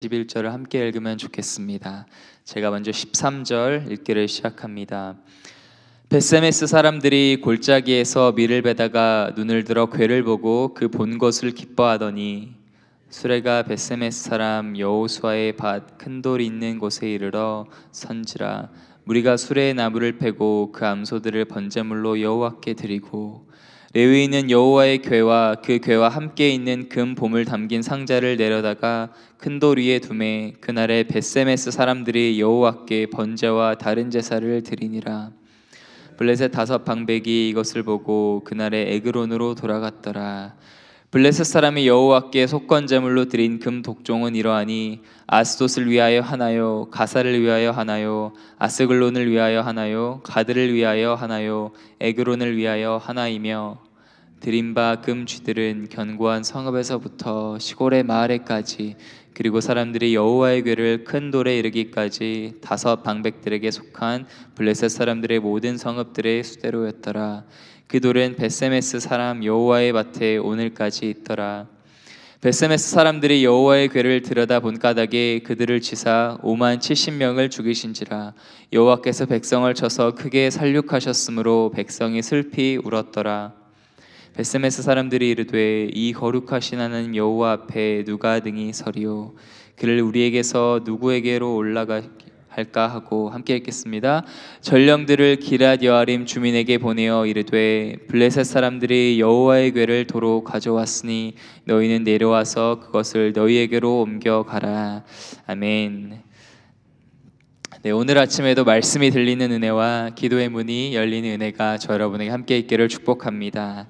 11절을 함께 읽으면 좋겠습니다. 제가 먼저 13절 읽기를 시작합니다. 벳세메스 사람들이 골짜기에서 밀을 베다가 눈을 들어 괴를 보고 그 본 것을 기뻐하더니 수레가 벳세메스 사람 여호수아의 밭 큰 돌이 있는 곳에 이르러 선지라. 무리가 수레의 나무를 패고 그 암소들을 번제물로 여호와께 드리고 레위인은 여호와의 궤와 그 궤와 함께 있는 금 보물 담긴 상자를 내려다가 큰 돌 위에 두매 그날에 벳세메스 사람들이 여호와께 번제와 다른 제사를 드리니라. 블레셋 5 방백이 이것을 보고 그날에 에그론으로 돌아갔더라. 블레셋 사람이 여호와께 속건 제물로 드린 금 독종은 이러하니 아스돗을 위하여 하나요, 가사를 위하여 하나요, 아스글론을 위하여 하나요, 가드를 위하여 하나요, 에그론을 위하여 하나이며 드린 바 금 쥐들은 견고한 성읍에서부터 시골의 마을에까지 그리고 사람들이 여호와의 궤를 큰 돌에 이르기까지 5 방백들에게 속한 블레셋 사람들의 모든 성읍들의 수대로였더라. 그 돌은 벳세메스 사람 여호와의 밭에 오늘까지 있더라. 벳세메스 사람들이 여호와의 궤를 들여다본 까닭에 그들을 치사 50,070명을 죽이신지라. 여호와께서 백성을 쳐서 크게 살육하셨으므로 백성이 슬피 울었더라. 벳세메스 사람들이 이르되 이 거룩하신 하나님 여호와 앞에 누가 등이 서리요, 그를 우리에게서 누구에게로 올라가 할까 하고 함께 읽겠습니다. 전령들을 기럇 여아림 주민에게 보내어 이르되 블레셋 사람들이 여호와의 궤를 도로 가져왔으니 너희는 내려와서 그것을 너희에게로 옮겨가라. 아멘. 네, 오늘 아침에도 말씀이 들리는 은혜와 기도의 문이 열리는 은혜가 저 여러분에게 함께 있기를 축복합니다.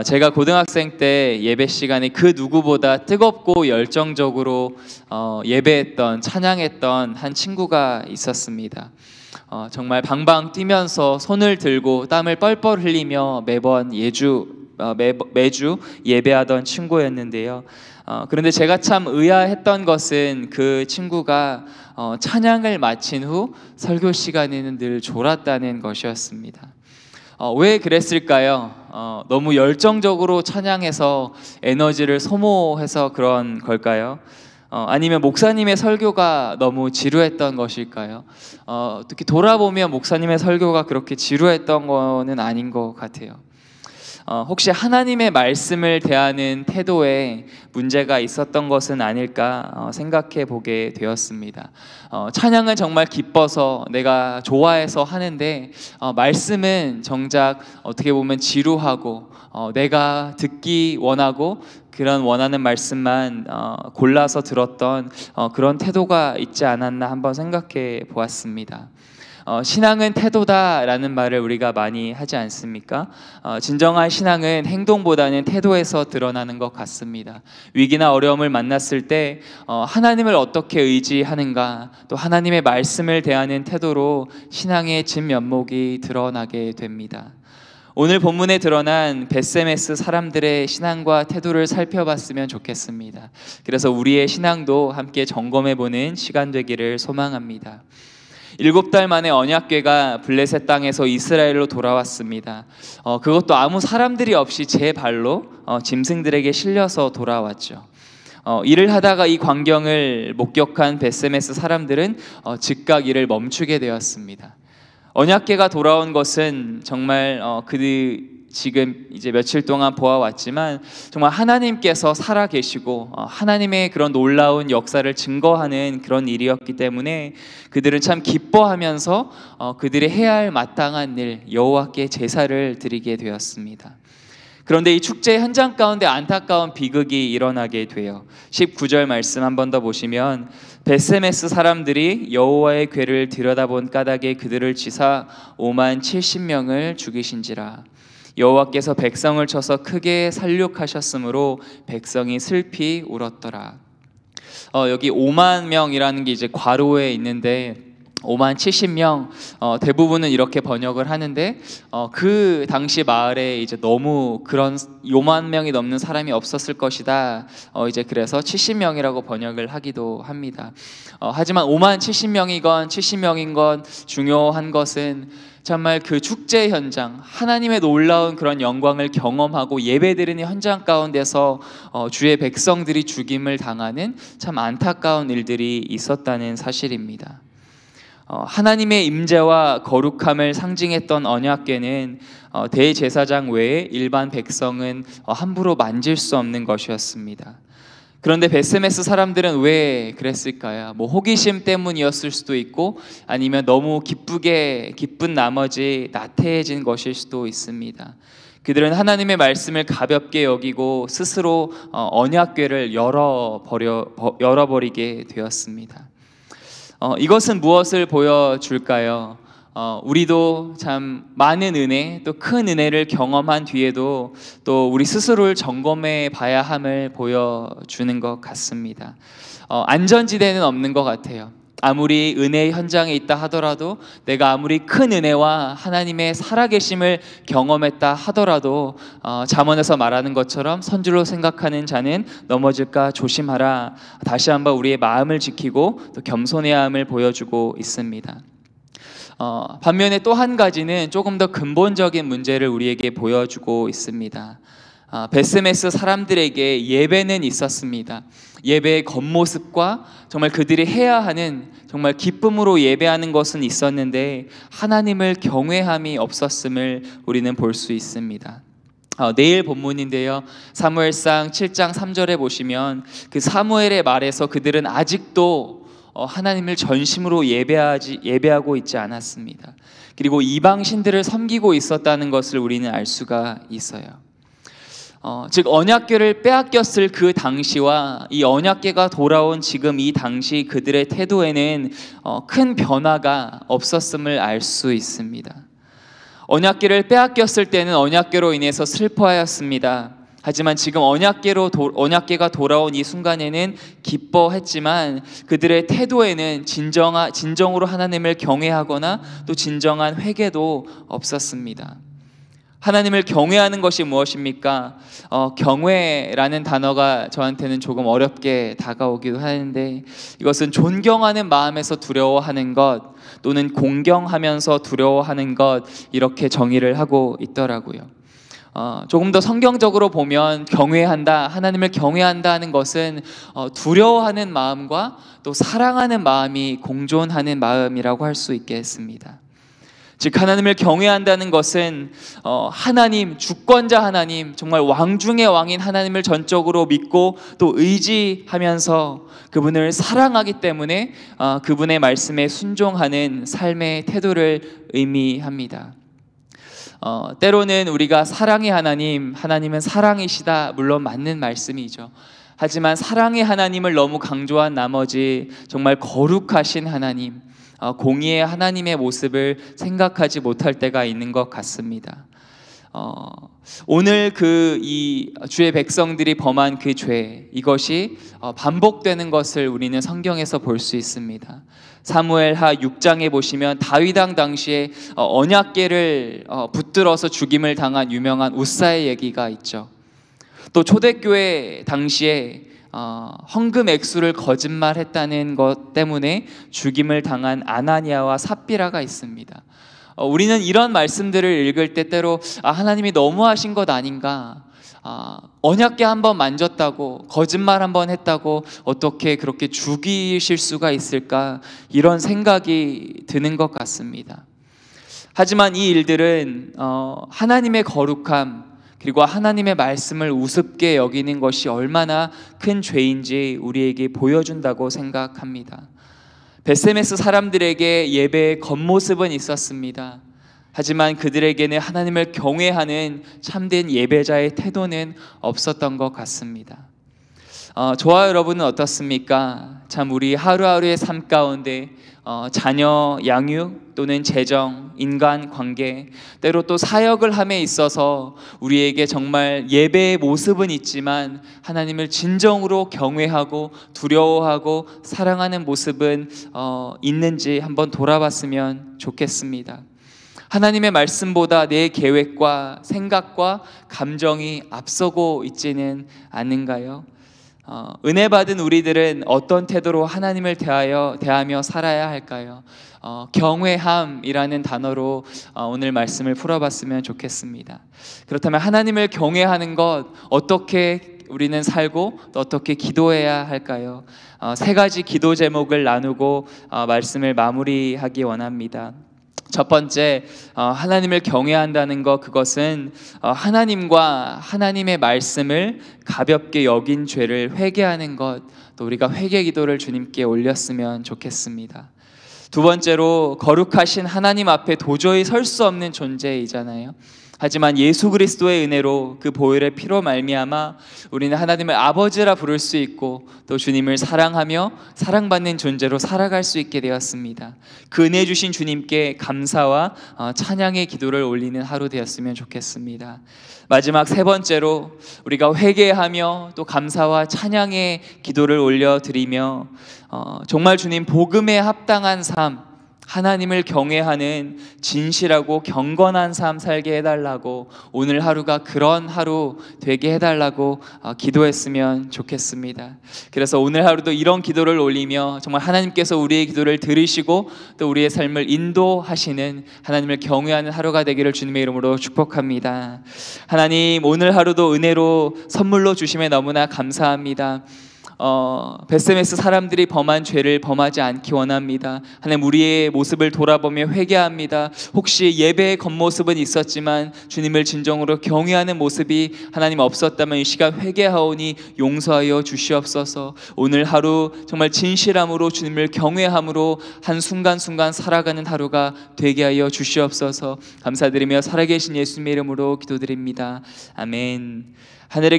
제가 고등학생 때 예배 시간에 그 누구보다 뜨겁고 열정적으로 예배했던, 찬양했던 한 친구가 있었습니다. 정말 방방 뛰면서 손을 들고 땀을 뻘뻘 흘리며 매번 매주 예배하던 친구였는데요. 그런데 제가 참 의아했던 것은 그 친구가 찬양을 마친 후 설교 시간에는 늘 졸았다는 것이었습니다. 왜 그랬을까요? 너무 열정적으로 찬양해서 에너지를 소모해서 그런 걸까요? 아니면 목사님의 설교가 너무 지루했던 것일까요? 특히 돌아보면 목사님의 설교가 그렇게 지루했던 거는 아닌 것 같아요. 혹시 하나님의 말씀을 대하는 태도에 문제가 있었던 것은 아닐까 생각해 보게 되었습니다. 찬양은 정말 기뻐서 내가 좋아해서 하는데 말씀은 정작 어떻게 보면 지루하고 내가 듣기 원하고 그런 원하는 말씀만 골라서 들었던 그런 태도가 있지 않았나 한번 생각해 보았습니다. 신앙은 태도다라는 말을 우리가 많이 하지 않습니까? 진정한 신앙은 행동보다는 태도에서 드러나는 것 같습니다. 위기나 어려움을 만났을 때 하나님을 어떻게 의지하는가, 또 하나님의 말씀을 대하는 태도로 신앙의 진면목이 드러나게 됩니다. 오늘 본문에 드러난 벳세메스 사람들의 신앙과 태도를 살펴봤으면 좋겠습니다. 그래서 우리의 신앙도 함께 점검해보는 시간 되기를 소망합니다. 7달 만에 언약궤가 블레셋 땅에서 이스라엘로 돌아왔습니다. 그것도 아무 사람들이 없이 제 발로 짐승들에게 실려서 돌아왔죠. 일을 하다가 이 광경을 목격한 벳세메스 사람들은 즉각 일을 멈추게 되었습니다. 언약궤가 돌아온 것은 정말 지금 이제 며칠 동안 보아왔지만 정말 하나님께서 살아계시고 하나님의 그런 놀라운 역사를 증거하는 그런 일이었기 때문에 그들은 참 기뻐하면서 그들이 해야 할 마땅한 일, 여호와께 제사를 드리게 되었습니다. 그런데 이 축제 현장 가운데 안타까운 비극이 일어나게 돼요. 19절 말씀 한 번 더 보시면 벳세메스 사람들이 여호와의 궤를 들여다본 까닭에 그들을 치사 50,070명을 죽이신지라. 여호와께서 백성을 쳐서 크게 살육하셨으므로 백성이 슬피 울었더라. 여기 5만 명이라는 게 이제 괄호에 있는데 5만 70명, 대부분은 이렇게 번역을 하는데 그 당시 마을에 이제 너무 그런 5만 명이 넘는 사람이 없었을 것이다. 이제 그래서 70명이라고 번역을 하기도 합니다. 하지만 5만 70명이건 70명인 건 중요한 것은 정말 그 축제 현장, 하나님의 놀라운 그런 영광을 경험하고 예배드리는 현장 가운데서 주의 백성들이 죽임을 당하는 참 안타까운 일들이 있었다는 사실입니다. 하나님의 임재와 거룩함을 상징했던 언약궤는 대제사장 외에 일반 백성은 함부로 만질 수 없는 것이었습니다. 그런데 베스메스 사람들은 왜 그랬을까요? 호기심 때문이었을 수도 있고 아니면 너무 기쁜 나머지 나태해진 것일 수도 있습니다. 그들은 하나님의 말씀을 가볍게 여기고 스스로 언약궤를 열어버리게 되었습니다. 이것은 무엇을 보여줄까요? 우리도 참 많은 은혜, 또 큰 은혜를 경험한 뒤에도 또 우리 스스로를 점검해 봐야 함을 보여주는 것 같습니다. 안전지대는 없는 것 같아요. 아무리 은혜의 현장에 있다 하더라도, 내가 아무리 큰 은혜와 하나님의 살아계심을 경험했다 하더라도 잠언에서 말하는 것처럼 선줄로 생각하는 자는 넘어질까 조심하라. 다시 한번 우리의 마음을 지키고 또 겸손해야 함을 보여주고 있습니다. 반면에 또 한 가지는 조금 더 근본적인 문제를 우리에게 보여주고 있습니다. 베스메스 사람들에게 예배는 있었습니다. 예배의 겉모습과 정말 그들이 해야 하는 정말 기쁨으로 예배하는 것은 있었는데 하나님을 경외함이 없었음을 우리는 볼 수 있습니다. 내일 본문인데요, 사무엘상 7장 3절에 보시면 그 사무엘의 말에서 그들은 아직도 하나님을 전심으로 예배하고 있지 않았습니다. 그리고 이방 신들을 섬기고 있었다는 것을 우리는 알 수가 있어요. 즉 언약궤를 빼앗겼을 그 당시와 이 언약궤가 돌아온 지금 이 당시 그들의 태도에는 큰 변화가 없었음을 알 수 있습니다. 언약궤를 빼앗겼을 때는 언약궤로 인해서 슬퍼하였습니다. 하지만 지금 언약궤가 돌아온 이 순간에는 기뻐했지만 그들의 태도에는 진정으로 하나님을 경외하거나 또 진정한 회개도 없었습니다. 하나님을 경외하는 것이 무엇입니까? 경외라는 단어가 저한테는 조금 어렵게 다가오기도 하는데, 이것은 존경하는 마음에서 두려워하는 것 또는 공경하면서 두려워하는 것, 이렇게 정의를 하고 있더라고요. 조금 더 성경적으로 보면 하나님을 경외한다 하는 것은 두려워하는 마음과 또 사랑하는 마음이 공존하는 마음이라고 할 수 있겠습니다. 즉 하나님을 경외한다는 것은 하나님, 주권자 하나님, 정말 왕 중의 왕인 하나님을 전적으로 믿고 또 의지하면서 그분을 사랑하기 때문에 그분의 말씀에 순종하는 삶의 태도를 의미합니다. 때로는 우리가 사랑의 하나님은 사랑이시다, 물론 맞는 말씀이죠. 하지만 사랑의 하나님을 너무 강조한 나머지 정말 거룩하신 하나님, 공의의 하나님의 모습을 생각하지 못할 때가 있는 것 같습니다. 오늘 이 주의 백성들이 범한 그 죄, 이것이 반복되는 것을 우리는 성경에서 볼 수 있습니다. 사무엘하 6장에 보시면 다윗 왕 당시에 언약궤를 붙들어서 죽임을 당한 유명한 웃사의 얘기가 있죠. 또 초대교회 당시에 헌금 액수를 거짓말했다는 것 때문에 죽임을 당한 아나니아와 삽비라가 있습니다. 우리는 이런 말씀들을 읽을 때 때로 하나님이 너무하신 것 아닌가, 언약궤 한번 만졌다고, 거짓말 한번 했다고 어떻게 그렇게 죽이실 수가 있을까, 이런 생각이 드는 것 같습니다. 하지만 이 일들은 하나님의 거룩함 그리고 하나님의 말씀을 우습게 여기는 것이 얼마나 큰 죄인지 우리에게 보여준다고 생각합니다. 베스메스 사람들에게 예배의 겉모습은 있었습니다. 하지만 그들에게는 하나님을 경외하는 참된 예배자의 태도는 없었던 것 같습니다. 저와 여러분은 어떻습니까? 참 우리 하루하루의 삶 가운데 자녀 양육 또는 재정, 인간관계, 때로 또 사역을 함에 있어서 우리에게 정말 예배의 모습은 있지만 하나님을 진정으로 경외하고 두려워하고 사랑하는 모습은 있는지 한번 돌아봤으면 좋겠습니다. 하나님의 말씀보다 내 계획과 생각과 감정이 앞서고 있지는 않는가요? 은혜 받은 우리들은 어떤 태도로 하나님을 대하며 살아야 할까요? 경외함이라는 단어로 오늘 말씀을 풀어봤으면 좋겠습니다. 그렇다면 하나님을 경외하는 것, 어떻게 우리는 살고 또 어떻게 기도해야 할까요? 세 가지 기도 제목을 나누고 말씀을 마무리하기 원합니다. 첫 번째, 하나님을 경외한다는 것, 그것은 하나님과 하나님의 말씀을 가볍게 여긴 죄를 회개하는 것, 또 우리가 회개 기도를 주님께 올렸으면 좋겠습니다. 두 번째로, 거룩하신 하나님 앞에 도저히 설 수 없는 존재이잖아요. 하지만 예수 그리스도의 은혜로 그 보혈의 피로 말미암아 우리는 하나님을 아버지라 부를 수 있고 또 주님을 사랑하며 사랑받는 존재로 살아갈 수 있게 되었습니다. 그 은혜 주신 주님께 감사와 찬양의 기도를 올리는 하루 되었으면 좋겠습니다. 마지막 세 번째로, 우리가 회개하며 또 감사와 찬양의 기도를 올려드리며 정말 주님 복음에 합당한 삶, 하나님을 경외하는 진실하고 경건한 삶 살게 해달라고, 오늘 하루가 그런 하루 되게 해달라고 기도했으면 좋겠습니다. 그래서 오늘 하루도 이런 기도를 올리며 정말 하나님께서 우리의 기도를 들으시고 또 우리의 삶을 인도하시는, 하나님을 경외하는 하루가 되기를 주님의 이름으로 축복합니다. 하나님, 오늘 하루도 은혜로 선물로 주심에 너무나 감사합니다. 베세메스 사람들이 범한 죄를 범하지 않기 원합니다. 하나님, 우리의 모습을 돌아보며 회개합니다. 혹시 예배의 겉모습은 있었지만 주님을 진정으로 경외하는 모습이 하나님 없었다면 이 시간 회개하오니 용서하여 주시옵소서. 오늘 하루 정말 진실함으로 주님을 경외함으로 한순간순간 살아가는 하루가 되게 하여 주시옵소서. 감사드리며 살아계신 예수님의 이름으로 기도드립니다. 아멘. 하늘의